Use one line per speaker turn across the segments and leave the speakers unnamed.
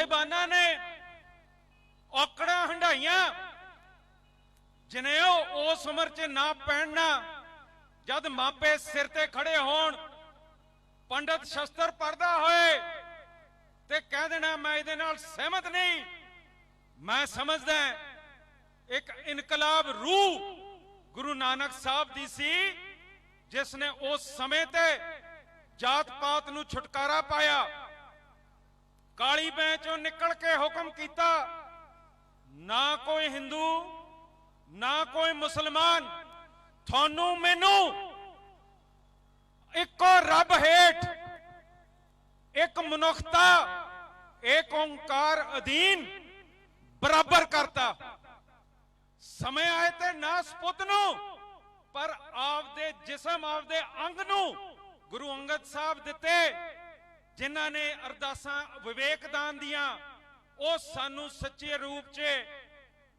साहिबाना ने औकड़ा हंडाइया जनेओ उस उम्र च ना पहनना जद मापे सिर ते खड़े होण पंडित शस्त्र पढ़दा होए ते कह देना मैं इहदे नाल सहमत नहीं। मैं समझदा एक इनकलाब रूह गुरु नानक साहब दी सी जिसने उस समय ते जात पात नूं छुटकारा पाया। काली बैंचों निकल के हुक्म कीता ना कोई हिंदू ना कोई मुसलमान थानू मैनू इको रब हेठ एक मनुखता एक ओंकार अधीन बराबर करता। समय आए ते ना सपुत नू पर आपदे जिसम आपदे अंग नू गुरु अंगद साहब दिते जिन्हां ने अरदासां विवेक दान दियां ओ सानू सच्चे रूप च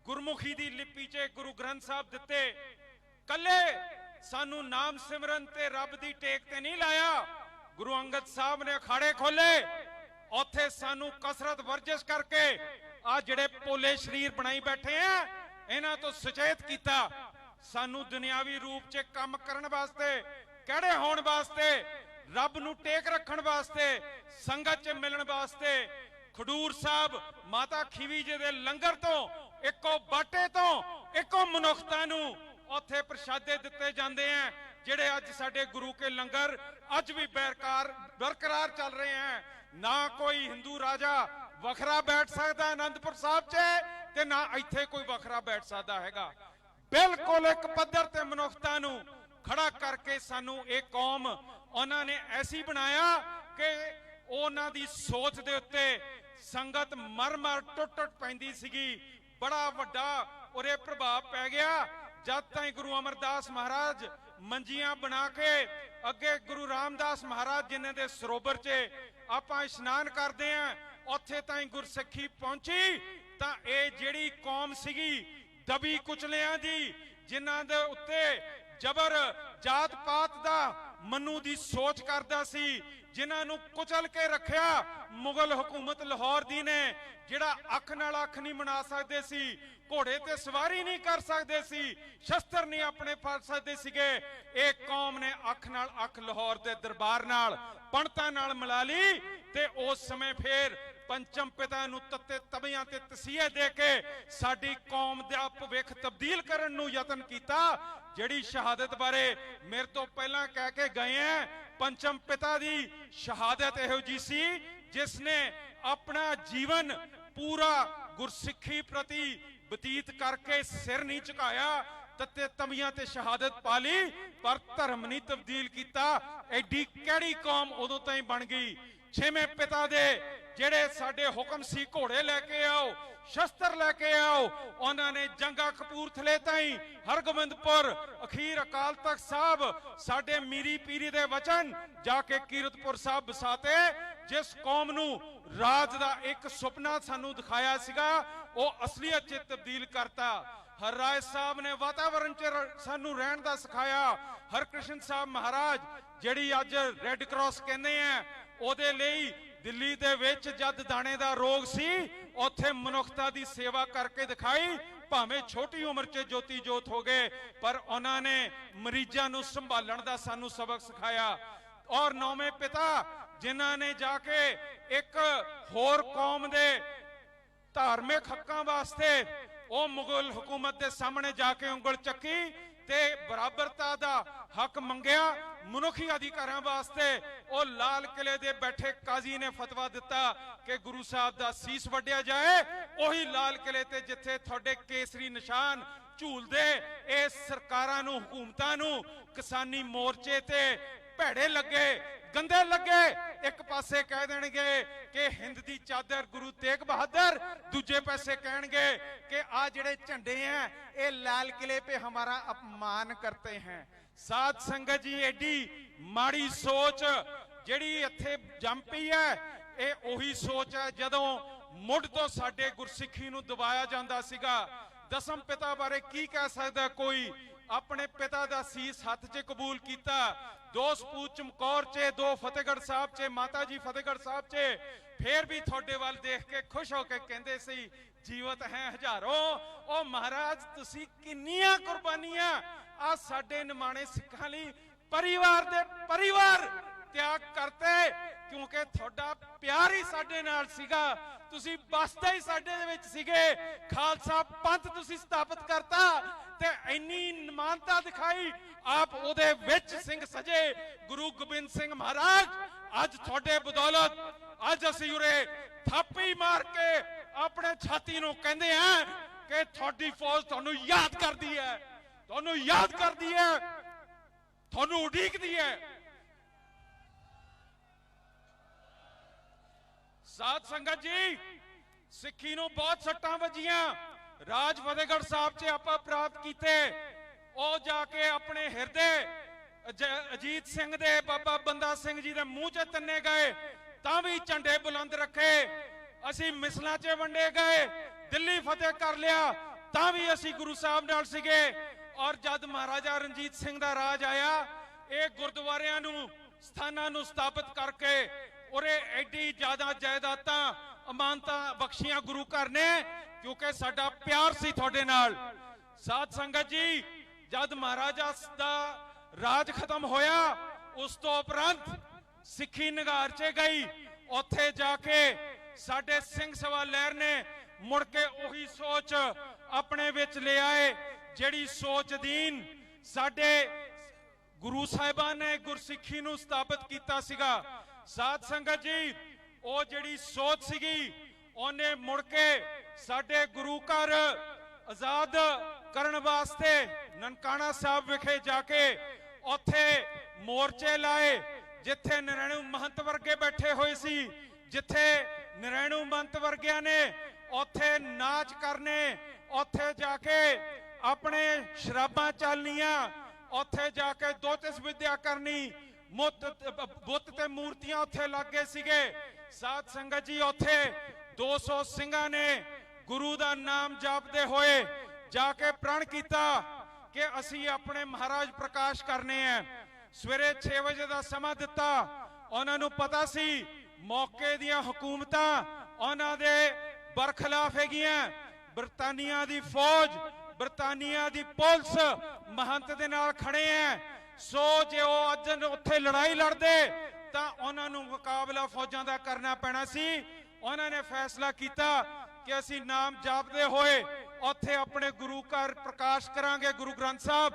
गुरमुखी दी लिपि च गुरु ग्रंथ साहब दिते। कले सानू नाम सिमरन ते रब दी टेक ते नहीं लाया। गुरु अंगद साहब ने अखाड़े खोले उत्थे सानू कसरत वर्जिश करके आ जिहड़े पोले शरीर बनाई बैठे हैं इन्हां तो सचेत किया। सानू दुनियावी रूप च काम करन वास्ते कड़े होने वास्ते रब नू टेक रखण वास्ते संगत च मिलण वास्ते खडूर साहब माता खीवी जी दे लंगर तो इको बाटे तो इको मनुखता नू उत्थे प्रशादे दिते जांदे हैं जिहड़े अज साडे गुरु के लंगर अज भी बरकरार चल रहे हैं। ना कोई हिंदू राजा वखरा बैठ सकता आनंदपुर साहब च ते ना इत्थे कोई वखरा बैठ सकता हैगा। बिल्कुल एक पद्धर ते मनुखता नू खड़ा करके सानू एक कौम उन्हां ने ऐसी बनाया कि उन्हां दी सोच दे उत्ते संगत मर मर टुट टुट पैंदी सीगी। बड़ा वड्डा उरे प्रभाव पै गया जद ताईं गुरु अमरदास महाराज मंजियां बना के अगे गुरु रामदास महाराज जिन्हां दे सरोवर च आपां इशनान करदे हैं उत्थे ताईं गुरसिੱਖੀ पहुंची तां इह जिहड़ी कौम सीगी दबी कुचलियां दी जिन्हां दे उत्ते जबर जात पात दा मनु दी सोच करदा सी जिन्हां नूं कुचल के रखिया मुगल हुकूमत लाहौर दी ने जिहड़ा अख नाल अख नहीं मना सकदे सी घोड़े ते सवारी नहीं कर सकदे सी शस्त्र नहीं अपने फड़ सकदे सीगे। एक कौम ने अख नाल अख लाहौर दे दरबार नाल पंडितां नाल मिला ली ते उस समय फिर पंचम पिता नूं तत्ते तबियां ते तसीहे दे के साडी कौम दा भविख तब्दील करन नूं यतन कीता। जिहड़ी शहादत बारे मेरे तो पहला कह के गए हैं पंचम पिता दी शहादत इहो जी सी जिसने अपना जीवन पूरा गुरसिੱਖੀ प्रति बतीत करके सिर नहीं झुकाया तत्ते तबियां ते शहादत पा ली पर धर्म नहीं तब्दील किया। एडी कैड़ी कौम उदों ताईं बन गई। छेवें पिता दे जेड़े साडे हुक्म सी घोड़े लैके आओ शस्त्र लैके आओ उन्होंने जंगा कपूरथले ताईं हरगोबिंदपुर अखीर अकाल तख्त साहब साडे मीरी पीरी दे वचन जाके कीरतपुर साहब बसाते। जिस कौम नूं राज दा एक सुपना सानू दिखाया सीगा वो असलियत च तब्दील करता। हर राय साहब ने वातावरण च सानू रहन दा सिखाया। हरकृष्ण साहब महाराज जिहड़ी अज रेड क्रॉस कहंदे हैं ओदे लई दिल्ली दे विच जद दाणे दा रोग सी उत्थे मनुखता दी सेवा करके दिखाई भावें छोटी उम्र च ज्योति जोत हो गए पर उन्होंने मरीजां नूं संभालण दा सानू सबक सिखाया। और नौवें पिता जिन्हां ने जाके एक होर कौम दे धार्मिक हक्कां वास्ते ओ मुगल हुकूमत के सामने जाके उंगल चक्की ते बराबरता दा हक मंगया मनुखी अधिकारां वास्ते। ओ लाल किले दे बैठे काजी ने फतवा दिता कि गुरु साहब दा सीस वड्डिया जाए ओही लाल किले ते जिथे थोड़े केसरी निशान झूलदे ए सरकारां नूं हुकूमतां नूं किसानी मोर्चे ते भेड़े लगे गंदे लगे। एक पासे कह देंगे कि हिंद दी चादर गुरु तेग बहादुर दूजे पासे कहेंगे कि आ जिहड़े झंडे हैं ये लाल किले पे हमारा अपमान करते हैं। साध संगत जी एडी माड़ी सोच जिहड़ी इत्थे जम पई है ये ओही सोच है जदों मुढ़ तो साडे गुरसिੱਖੀ नूं दबाया जांदा सीगा। दसम पिता बारे की कह सकदा कोई अपने पिता दा सीस हथ च कबूल किया। दो सपूत चमकौर चे दो फतेहगढ़ साहब चे माता जी फतेहगढ़ साहब चे फिर भी थोड़े वाल देख के खुश होके कहते सी जीवत है हजारों। ओ महाराज तुसी किन्नियां कुर्बानियां आ साडे निमाणे सिखां लई परिवार दे परिवार त्याग करते, क्योंकि थोड़ा प्यार ही साडे नाल सीगा। तुसी बसते ही साडे दे विच सीगे। खालसा पंथ तुसी स्थापित करता ते इन्नी मानता दिखाई, आप ओदे विच सिंह सजे गुरु गोबिंद सिंह महाराज। अज थोड़े बदौलत अज असी उरे थापी मार के अपने छाती नूं कहंदे हैं कि थोड़ी फौज तुहानूं याद करदी है, तुहानूं याद करदी है, तुहानूं उडीकदी है। साध संगत जी, सिक्खी नूं बहुत सट्टां वजियां। राज फतेहगढ़ साहब च आपां प्राप्त कीते, ओ जाके अपने हिरदे अजीत सिंह दे बाबा बंदा सिंह जी दे मूंह च तन्ने गए, तां भी झंडे बुलंद रखे। असी मिसलां च वंडे गए, दिल्ली फतेह कर लिया, तां भी असी गुरु साहब नाल सीगे। और जद महाराजा रणजीत सिंह दा राज आया, ये गुरुद्वारियां नूं स्थानां नूं स्थापित करके उरे एडी ज्यादा जायदादां अमानतां बख्शियां गुरु घर ने, क्योंकि साडा प्यार सी थोड़े नाल। साध संगत जी, जद महाराजा दा राज खत्म होया, उस तो उपरंत सिक्खी निगार च गई। उत्थे जाके साडे सिंह सभा लहर ने मुड़ के उही सोच अपने विच ले आए, जिहड़ी सोच दीन साडे गुरु साहिबान ने गुरसिੱਖੀ नूं स्थापित कीता सीगा। साध संगत जी, ਉਹ ਜਿਹੜੀ ਸੋਚ ਸੀਗੀ ਉਹਨੇ ਮੁੜ ਕੇ ਸਾਡੇ ਗੁਰੂ ਘਰ ਆਜ਼ਾਦ ਕਰਨ ਵਾਸਤੇ ਨਨਕਾਣਾ ਸਾਹਿਬ ਵਿਖੇ ਜਾ ਕੇ ਉੱਥੇ ਮੋਰਚੇ ਲਾਏ, ਜਿੱਥੇ ਨਰੈਣੂ ਮਹੰਤ ਵਰਗੇ ਬੈਠੇ ਹੋਏ ਸੀ, ਜਿੱਥੇ ਨਰੈਣੂ ਮਹੰਤ ਵਰਗਿਆਂ ਨੇ ਉੱਥੇ ਨਾਚ ਕਰਨੇ, ਉੱਥੇ ਜਾ ਕੇ ਆਪਣੇ ਸ਼ਰਾਬਾਂ ਚੱਲਣੀਆਂ, ਉੱਥੇ ਜਾ ਕੇ ਦੋਤਿਸ ਵਿਦਿਆ ਕਰਨੀ, बुत ते मूर्तियां उत्थे लग गए सीगे। साध संगत जी, उत्थे 200 सिंघां ने गुरु दा नाम जापदे होए जाके प्रण कीता कि असी अपने महाराज प्रकाश करने हैं। सवेरे 6 बजे दा समा दिता। उन्हां नूं पता सी मौके दियां हुकूमतां उन्हां दे बरखिलाफ हैगियां। बरतानिया दी फौज, बरतानिया दी पुलिस महंत दे नाल खड़े हैं। सो जे वो अज उत्थे लड़ाई लड़दे तां उन्हां नूं मुकाबला फौजां दा करना पैना सी। उन्हां ने फैसला कीता कि असी नाम जापदे होए उत्थे अपने गुरु घर प्रकाश करांगे, गुरु ग्रंथ साहब,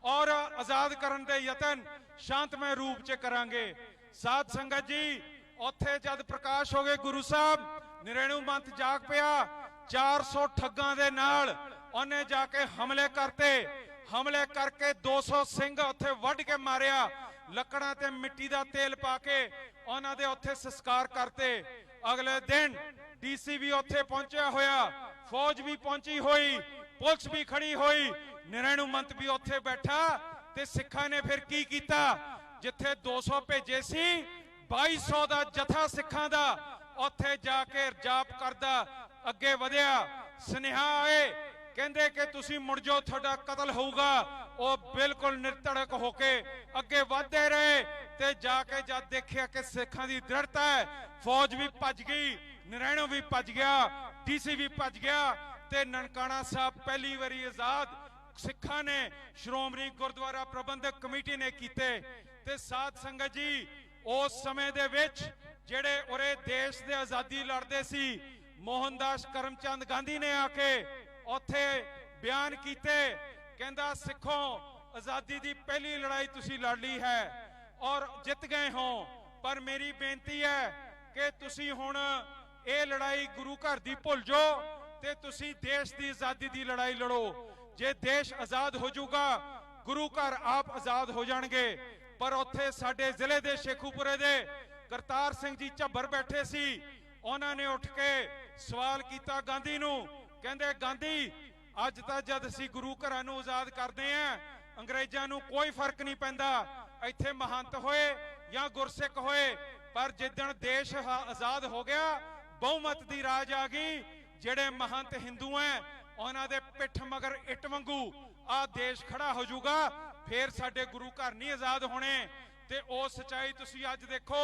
और आजाद करन दे यतन शांतमय रूप च करांगे। साध संगत जी, उत्थे जद प्रकाश हो गए गुरु साहब, नरैणू मंत जाग पिया। 400 ठग्गां दे नाल उन्हें जाके हमले करते। हमले करके 200 सिंह उत्थे वढ़ के मारिया, लकड़ां ते मिट्टी दा तेल पा के उन्हां दे उत्थे संस्कार करते। अगले दिन डीसी भी उत्थे पहुंचा होया, फौज भी पहुंची हुई, पुलिस भी खड़ी हुई, नरैणू मंत भी उत्थे बैठा। ते सिखां ने फिर की कीता, जिथे 200 भेजे सी, 2200 दा जथा सिखां दा उत्थे जाके जाप करदा अगे वधिया। सुनेहा आए, कहंदे कि तुसी मुड़ जाओ, थोड़ा कतल होगा। वो बिल्कुल निरतड़क होके अगे बढ़ते रहे, ते जाके जब देखिया कि सिखां दी दृढ़ता है, फौज भी भज गई, नरैणू भी भज गया, डीसी भी भज गया, ते ननकाना साहब पहली बारी आजाद सिखां ने श्रोमणी गुरुद्वारा प्रबंधक कमेटी ने कीते। ते साध संगत जी, उस समय दे विच जेड़े उरे देश दे आजादी लड़दे सी, मोहनदास करमचंद गांधी ने आके उत्थे बयान कीते, कहंदा सिखों आजादी दी पहली लड़ाई तुसी लड़ ली है और जित गए हो, पर मेरी बेनती है कि तुसी हुण ये लड़ाई गुरु घर दी भुल जाओ ते तुसी देश दी आजादी दी लड़ाई लड़ो। जे देश आजाद हो जाऊगा, गुरु घर आप आजाद हो जाणगे। पर उत्थे साडे जिले दे शेखूपुरे दे करतार सिंह जी झब्बर बैठे सी, उन्हां ने उठ के सवाल कीता गांधी नूं, कहंदे गांधी अज तां जद असीं गुरु घरां नूं आजाद करदे हैं, अंग्रेजां नूं कोई फर्क नहीं पैंदा, इत्थे महंत होए या गुरसिख होए, पर जिद्दण देश आजाद हो गया, बहुमत दी राज आ गई, जेड़े महंत हिंदू हैं उन्हां दे पिठ मगर इट वांगू आ देश खड़ा हो जाऊगा, फिर साडे गुरु घर नहीं आजाद होने। ते ओ सच्चाई तुसीं अज देखो,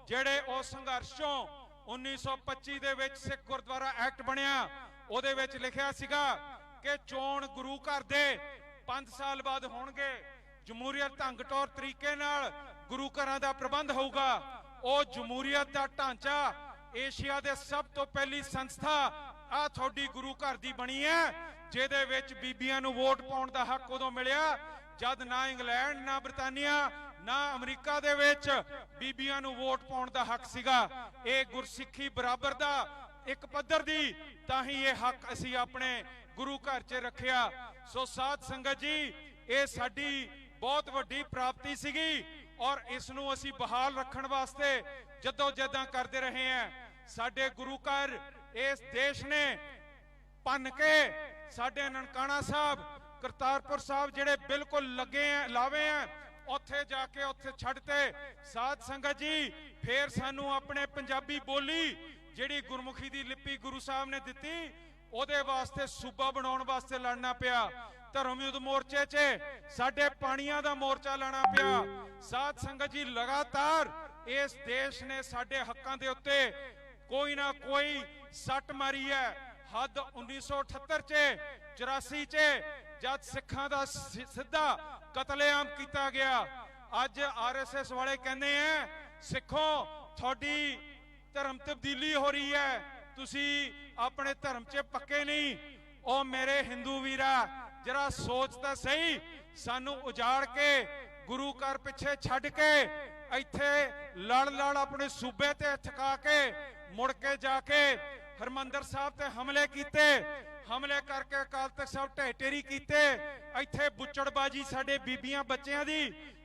जेड़े उस संघर्ष चों 1925 ਦੇ ਵਿੱਚ ਸਿੱਖ ਗੁਰਦੁਆਰਾ ਐਕਟ ਬਣਿਆ। ਉਹਦੇ ਵਿੱਚ ਲਿਖਿਆ ਸੀਗਾ ਕਿ ਚੋਣ ਗੁਰੂ ਘਰ ਦੇ 5 ਸਾਲ ਬਾਅਦ ਹੋਣਗੇ। ਜਮਹੂਰੀਅਤ ਢੰਗ ਤੌਰ ਤਰੀਕੇ ਨਾਲ ਗੁਰੂ ਘਰਾਂ ਦਾ ਪ੍ਰਬੰਧ ਹੋਊਗਾ। ਉਹ ਜਮਹੂਰੀਅਤ ਦਾ ਢਾਂਚਾ ਏਸ਼ੀਆ ਦੇ ਸਭ ਤੋਂ ਪਹਿਲੀ ਸੰਸਥਾ ਆ ਤੁਹਾਡੀ ਗੁਰੂ ਘਰ ਦੀ ਬਣੀ ਹੈ, ਜਿਹਦੇ ਵਿੱਚ ਬੀਬੀਆਂ ਨੂੰ ਵੋਟ ਪਾਉਣ ਦਾ ਹੱਕ ਉਦੋਂ ਮਿਲਿਆ ਜਦ ਨਾ ਇੰਗਲੈਂਡ, ਨਾ ਬ੍ਰਿਟਾਨੀਆ, ਨਾ ਅਮਰੀਕਾ ਦੇ ਵਿੱਚ ਬੀਬੀਆਂ ਨੂੰ ਵੋਟ ਪਾਉਣ ਦਾ ਹੱਕ ਸੀਗਾ। ਇਹ ਗੁਰਸਿੱਖੀ ਬਰਾਬਰ ਦਾ ਇੱਕ ਪੱਧਰ ਦੀ, ਤਾਂ ਹੀ ਇਹ ਹੱਕ ਅਸੀਂ ਆਪਣੇ ਗੁਰੂ ਘਰ 'ਚ ਰੱਖਿਆ। ਸੋ ਸਾਧ ਸੰਗਤ ਜੀ, ਇਹ ਸਾਡੀ ਬਹੁਤ ਵੱਡੀ ਪ੍ਰਾਪਤੀ ਸੀਗੀ ਔਰ ਇਸ ਨੂੰ ਅਸੀਂ ਬਹਾਲ ਰੱਖਣ ਵਾਸਤੇ ਜਦੋਜਹਿਦਾਂ ਕਰਦੇ ਰਹੇ ਹਾਂ। ਸਾਡੇ ਗੁਰੂ ਘਰ ਇਸ ਦੇਸ਼ ਨੇ ਭੰਨ ਕੇ ਸਾਡੇ ਨਨਕਾਣਾ ਸਾਹਿਬ, ਕਰਤਾਰਪੁਰ ਸਾਹਿਬ ਜਿਹੜੇ ਬਿਲਕੁਲ ਲੱਗੇ ਆ, ਲਾਵੇ ਆ, ਉੱਥੇ ਜਾ ਕੇ ਉੱਥੇ ਛੱਡਤੇ। ਸਾਧ ਸੰਗਤ ਜੀ, ਫੇਰ ਸਾਨੂੰ ਆਪਣੇ ਪੰਜਾਬੀ ਬੋਲੀ ਜਿਹੜੀ ਗੁਰਮੁਖੀ ਦੀ ਲਿਪੀ ਗੁਰੂ ਸਾਹਿਬ ਨੇ ਦਿੱਤੀ, ਉਹਦੇ ਵਾਸਤੇ ਸੂਬਾ ਬਣਾਉਣ ਵਾਸਤੇ ਲੜਨਾ ਪਿਆ। ਧਰਮ ਯੁੱਧ ਮੋਰਚੇ 'ਚ ਸਾਡੇ ਪਾਣੀਆਂ ਦਾ ਮੋਰਚਾ ਲੜਨਾ ਪਿਆ। ਸਾਧ ਸੰਗਤ ਜੀ, ਲਗਾਤਾਰ ਇਸ ਦੇਸ਼ ਨੇ ਸਾਡੇ ਹੱਕਾਂ ਦੇ ਉੱਤੇ ਕੋਈ ਨਾ ਕੋਈ ਸੱਟ ਮਾਰੀ ਹੈ। ਹੱਦ 1978 'ਚ, 84 'ਚ ਜਦ ਸਿੱਖਾਂ ਦਾ ਸਿੱਧਾ ਕਤਲੇਆਮ ਕੀਤਾ ਗਿਆ। ਅੱਜ ਆਰਐਸਐਸ ਵਾਲੇ ਕਹਿੰਦੇ ਆ ਸਿੱਖੋ ਤੁਹਾਡੀ ਧਰਮ ਤਬਦੀਲੀ ਹੋ ਰਹੀ ਹੈ, ਤੁਸੀਂ ਆਪਣੇ ਧਰਮ 'ਚ ਪੱਕੇ ਨਹੀਂ। ਉਹ ਮੇਰੇ ਹਿੰਦੂ ਵੀਰਾ, ਜਰਾ ਸੋਚ ਤਾਂ ਸਹੀ, ਸਾਨੂੰ ਉਜਾੜ ਕੇ ਗੁਰੂ ਘਰ ਪਿੱਛੇ ਛੱਡ ਕੇ ਇੱਥੇ ਲੜ ਆਪਣੇ ਸੂਬੇ ਤੇ ਥਕਾ ਕੇ ਮੁੜ ਕੇ ਜਾ ਕੇ ਹਰਮੰਦਰ ਸਾਹਿਬ ਤੇ ਹਮਲੇ ਕੀਤੇ, ਹਮਲੇ ਕਰਕੇ ਅਕਾਲ ਤਖਤ ਸਾਹਿਬ ਢਹਿ ਢੇਰੀ ਕੀਤੇ। ਇੱਥੇ ਬੁੱਚੜਬਾਜੀ ਸਾਡੇ ਬੀਬੀਆਂ ਬੱਚਿਆਂ ਦੀ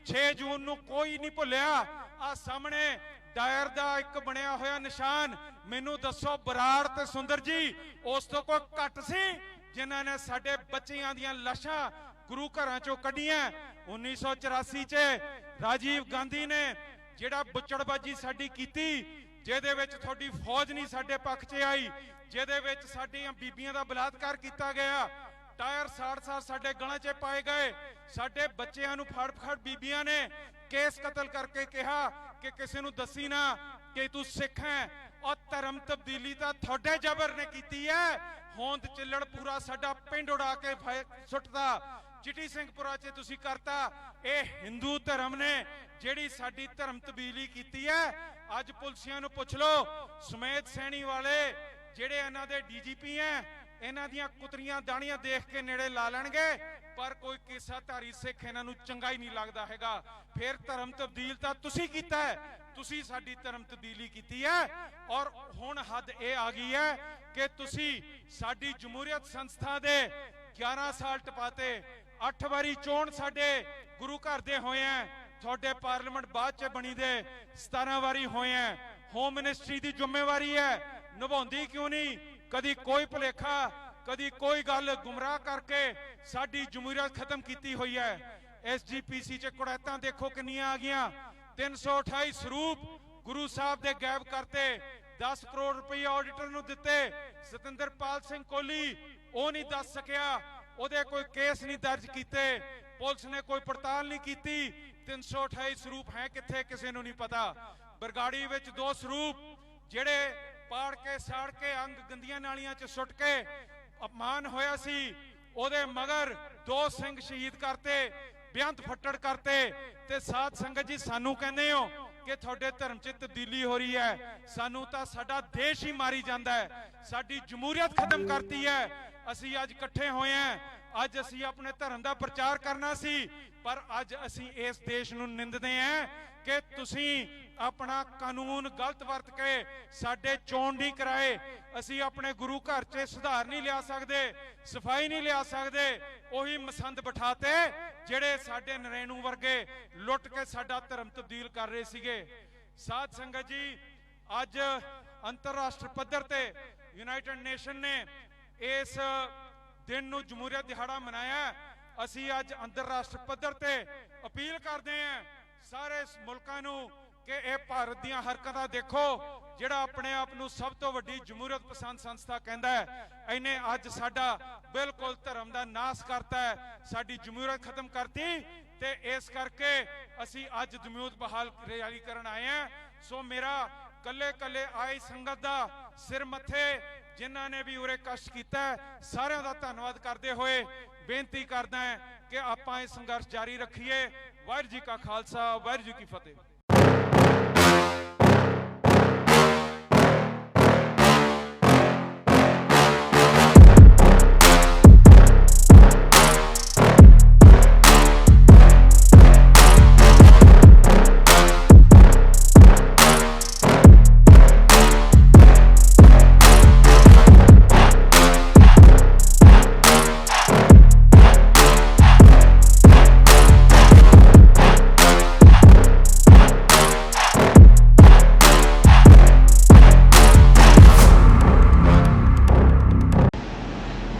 6 ਜੂਨ ਨੂੰ ਕੋਈ ਨਹੀਂ ਭੁੱਲਿਆ। ਆ ਸਾਹਮਣੇ ਡਾਇਰ ਦਾ ਇੱਕ ਬਣਿਆ ਹੋਇਆ ਨਿਸ਼ਾਨ, ਮੈਨੂੰ ਦੱਸੋ ਬਰਾੜ ਤੇ ਸੁੰਦਰ ਜੀ ਉਸ ਤੋਂ ਕੋਈ ਘੱਟ ਸੀ ਜਿਨ੍ਹਾਂ ਨੇ ਸਾਡੇ ਬੱਚਿਆਂ ਦੀਆਂ ਲਾਸ਼ਾਂ ਗੁਰੂ ਘਰਾਂ ਚੋਂ ਕੱਢੀਆਂ। 1984 'ਚ ਰਾਜੀਵ ਗਾਂਧੀ ਨੇ ਜਿਹੜਾ ਬੁੱਚੜਬਾਜੀ ਸਾਡੀ ਕੀਤੀ, ਜਿਹਦੇ ਵਿੱਚ ਤੁਹਾਡੀ ਫੌਜ ਨਹੀਂ ਸਾਡੇ ਪੱਖ 'ਚ ਆਈ, ਜਿਹਦੇ ਵਿੱਚ ਸਾਡੀਆਂ ਬੀਬੀਆਂ ਦਾ ਬਲਾਤਕਾਰ ਕੀਤਾ ਗਿਆ, ਟਾਇਰ ਸਾੜ ਸਾਡੇ ਗਲਾਂ 'ਚ ਪਾਏ ਗਏ, ਸਾਡੇ ਬੱਚਿਆਂ ਨੂੰ ਫੜ ਬੀਬੀਆਂ ਨੇ ਕੇਸ ਕਤਲ ਕਰਕੇ ਕਿਹਾ ਕਿ ਕਿਸੇ ਨੂੰ ਦੱਸੀ ਨਾ ਕਿ ਤੂੰ ਸਿੱਖ ਹੈ। ਔਰ ਧਰਮ ਤਬਦੀਲੀ ਤਾਂ ਤੁਹਾਡੇ ਜ਼ਬਰ ਨੇ ਕੀਤੀ ਹੈ। ਹੋਂਦ ਚਿੱਲੜ ਪੂਰਾ ਸਾਡਾ ਪਿੰਡ ਉਡਾ ਕੇ ਸੁੱਟਦਾ, ਚਿੱਟੀ ਸਿੰਘਪੁਰਾ 'ਚ ਤੁਸੀਂ ਕਰਤਾ। ਇਹ ਹਿੰਦੂ ਧਰਮ ਨੇ ਜਿਹੜੀ ਸਾਡੀ ਧਰਮ ਤਬਦੀਲੀ ਕੀਤੀ ਹੈ। ਅੱਜ ਪੁਲਿਸੀਆਂ ਨੂੰ ਪੁੱਛ ਲਓ, ਸੁਮੇਧ ਸੈਣੀ ਵਾਲੇ ਜਿਹੜੇ ਇਹਨਾਂ ਦੇ ਡੀਜੀਪੀ ਹੈ, ਇਹਨਾਂ ਦੀਆਂ ਕੁਤਰੀਆਂ ਦਾਣੀਆਂ ਦੇਖ ਕੇ ਨੇੜੇ ਲਾ ਲੈਣਗੇ, ਪਰ ਕੋਈ ਕੇਸਾਧਾਰੀ ਸਿੱਖ ਇਹਨਾਂ ਨੂੰ ਚੰਗਾ ਹੀ ਨਹੀਂ ਲੱਗਦਾ ਹੈਗਾ। ਫਿਰ ਧਰਮ ਤਬਦੀਲ ਤਾਂ ਤੁਸੀਂ ਕੀਤਾ ਹੈ, ਤੁਸੀਂ ਸਾਡੀ ਧਰਮ ਤਬਦੀਲੀ ਕੀਤੀ ਹੈ। ਔਰ ਹੁਣ ਹੱਦ ਇਹ ਆ ਗਈ ਹੈ ਕਿ ਤੁਸੀਂ ਸਾਡੀ ਜਮਹੂਰੀਅਤ ਸੰਸਥਾ ਦੇ 11 ਸਾਲ ਟਪਾਤੇ। 8 ਵਾਰੀ ਚੋਣ ਸਾਡੇ ਗੁਰੂ ਘਰ ਦੇ ਹੋਏ ਆ, ਤੁਹਾਡੇ ਪਾਰਲੀਮੈਂਟ ਬਾਅਦ 'ਚ ਬਣੀ ਦੇ 17 ਵਾਰੀ ਹੋਏ ਆ। ਹੋਮ ਮਿਨਿਸਟਰੀ ਦੀ ਜ਼ਿੰਮੇਵਾਰੀ ਹੈ, ਨਿਭਾਉਂਦੀ ਕਿਉਂ ਨਹੀਂ? ਕਦੀ ਕੋਈ ਭੁਲੇਖਾ, ਕਦੀ ਕੋਈ ਗੱਲ ਗੁੰਮਰਾਹ ਕਰਕੇ ਸਾਡੀ ਜਮਹੂਰੀਅਤ ਖਤਮ ਕੀਤੀ ਹੋਈ ਹੈ। ਐਸਜੀਪੀਸੀ 'ਚ ਕੁੜੈਤਾਂ ਦੇਖੋ ਕਿੰਨੀਆਂ ਆ ਗਈਆਂ। 328 ਸਰੂਪ ਗੁਰੂ ਸਾਹਿਬ ਦੇ ਗਾਇਬ ਕਰਤੇ। 10 ਕਰੋੜ ਰੁਪਏ ਆਡੀਟਰ ਨੂੰ ਦਿੱਤੇ। ਸਤਿੰਦਰਪਾਲ ਸਿੰਘ ਕੋਹਲੀ ਉਹ ਨਹੀਂ ਦੱਸ ਸਕਿਆ, ਉਹਦੇ ਕੋਈ ਕੇਸ ਨਹੀਂ ਦਰਜ ਕੀਤੇ, ਪੁਲਿਸ ਨੇ ਕੋਈ ਪੜਤਾਲ ਨਹੀਂ ਕੀਤੀ। 328 ਸਰੂਪ ਹੈ ਕਿੱਥੇ, ਕਿਸੇ ਨੂੰ ਨਹੀਂ ਪਤਾ। ਬਰਗਾੜੀ ਵਿੱਚ 2 ਸਰੂਪ ਜਿਹੜੇ ਪਾੜ ਕੇ ਸਾੜ ਕੇ ਅੰਗ ਗੰਦੀਆਂ ਨਾਲੀਆਂ 'ਚ ਸੁੱਟ ਕੇ ਅਪਮਾਨ ਹੋਇਆ ਸੀ, ਉਹਦੇ ਮਗਰ 2 ਸਿੰਘ ਸ਼ਹੀਦ ਕਰਤੇ, ਬੇਅੰਤ ਫੱਟੜ ਕਰਤੇ। ਤੇ ਸਾਧ ਸੰਗਤ ਜੀ, ਸਾਨੂੰ ਕਹਿੰਦੇ ਹੋ ਕਿ ਤੁਹਾਡੇ ਧਰਮ 'ਚ ਤਬਦੀਲੀ ਹੋ ਰਹੀ ਹੈ, ਸਾਨੂੰ ਤਾਂ ਸਾਡਾ ਦੇਸ਼ ਹੀ ਮਾਰੀ ਜਾਂਦਾ ਹੈ, ਸਾਡੀ ਜਮਹੂਰੀਅਤ ਖਤਮ ਕਰਤੀ ਹੈ। ਅਸੀਂ ਅੱਜ ਇਕੱਠੇ ਹੋਏ ਹਾਂ, ਅੱਜ ਅਸੀਂ ਆਪਣੇ ਧਰਮ ਦਾ ਪ੍ਰਚਾਰ ਕਰਨਾ ਸੀ, ਪਰ ਅੱਜ ਅਸੀਂ ਇਸ ਦੇਸ਼ ਨੂੰ ਨਿੰਦਦੇ ਹਾਂ ਕਿ ਤੁਸੀਂ ਆਪਣਾ ਕਾਨੂੰਨ ਗਲਤ ਵਰਤ ਕੇ ਸਾਡੇ ਚੋਣ ਨਹੀਂ ਕਰਾਏ। ਅਸੀਂ ਆਪਣੇ ਗੁਰੂ ਘਰ 'ਚ ਸੁਧਾਰ ਨਹੀਂ ਲਿਆ ਸਕਦੇ, ਸਫਾਈ ਨਹੀਂ ਲਿਆ ਸਕਦੇ। ਉਹੀ ਮਸੰਦ ਬਿਠਾਤੇ ਜਿਹੜੇ ਸਾਡੇ ਨਰੈਣੂ ਵਰਗੇ ਲੁੱਟ ਕੇ ਸਾਡਾ ਧਰਮ ਤਬਦੀਲ ਕਰ ਰਹੇ ਸੀਗੇ। ਸਾਧ ਸੰਗਤ ਜੀ, ਅੱਜ ਅੰਤਰਰਾਸ਼ਟਰੀ ਪੱਧਰ ਤੇ ਯੂਨਾਈਟਿਡ ਨੇਸ਼ਨ ਨੇ ਇਸ ਦਿਨ ਨੂੰ ਜਮਹੂਰੀਅਤ ਦਿਹਾੜਾ ਮਨਾਇਆ। ਅਸੀਂ ਅੱਜ ਅੰਤਰਰਾਸ਼ਟਰੀ ਪੱਧਰ ਤੇ ਅਪੀਲ ਕਰਦੇ ਹਾਂ ਸਾਰੇ ਮੁਲਕਾਂ ਨੂੰ ਕਿ ਇਹ ਭਾਰਤ ਦੀਆਂ ਹਰਕਤਾਂ ਦੇਖੋ, ਜਿਹੜਾ ਆਪਣੇ ਆਪ ਨੂੰ ਸਭ ਤੋਂ ਵੱਡੀ ਜਮਹੂਰੀਅਤ ਪਸੰਦ ਸੰਸਥਾ ਕਹਿੰਦਾ ਹੈ, ਇਹਨੇ ਅੱਜ ਸਾਡਾ ਬਿਲਕੁਲ ਧਰਮ ਦਾ ਨਾਸ ਕਰਤਾ ਹੈ, ਸਾਡੀ ਜਮਹੂਰੀਅਤ ਖਤਮ ਕਰਤੀ। ਤੇ ਇਸ ਕਰਕੇ ਅਸੀਂ ਅੱਜ ਜਮਹੂਰੀਅਤ ਬਹਾਲ ਰੈਲੀ ਕਰਨ ਆਏ ਹਾਂ। ਸੋ ਮੇਰਾ ਕੱਲੇ ਕੱਲੇ ਆਈ ਸੰਗਤ ਦਾ ਸਿਰ ਮੱਥੇ ਜਿਨ੍ਹਾਂ ਨੇ ਵੀ ਉਰੇ ਕਸ਼ਟ ਕੀਤਾ ਸਾਰਿਆਂ ਦਾ ਧੰਨਵਾਦ ਕਰਦੇ ਹੋਏ ਬੇਨਤੀ ਕਰਦਾ ਹਾਂ ਕਿ ਆਪਾਂ ਇਹ ਸੰਘਰਸ਼ ਜਾਰੀ ਰੱਖੀਏ। ਵਾਹਿਗੁਰੂ ਜੀ ਕਾ ਖਾਲਸਾ, ਵਾਹਿਗੁਰੂ ਜੀ ਕੀ ਫਤਿਹ।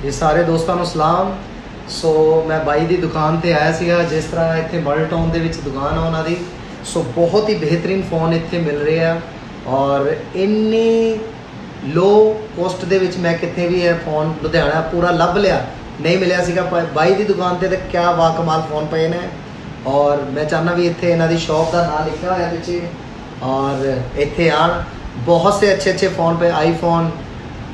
ये सारे दोस्तों को सलाम। सो मैं बाई की दुकान पर आया सीगा, जिस तरह इतने मॉडल टाउन के दुकान है उन्होंने। सो बहुत ही बेहतरीन फ़ोन इतने मिल रहे हैं और इन्नी लो कोस्ट के मैं कितने भी है फ़ोन लुधियाना पूरा लभ लिया, नहीं मिलया सीगा। बाई की दुकान पर तो क्या वाकमाल फ़ोन पे ने। और मैं चाहना भी इतने इन्हों की शॉप का नाम लिखा हुआ पिछे और इतने आन बहुत से अच्छे अच्छे फ़ोन पे आईफोन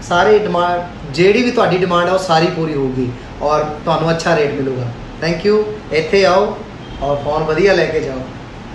सारी डिमांड ਜਿਹੜੀ भी ਤੁਹਾਡੀ डिमांड है वो सारी पूरी होगी और ਤੁਹਾਨੂੰ अच्छा रेट मिलूगा। Thank you. ਇੱਥੇ आओ और फ़ोन ਵਧੀਆ लेके जाओ।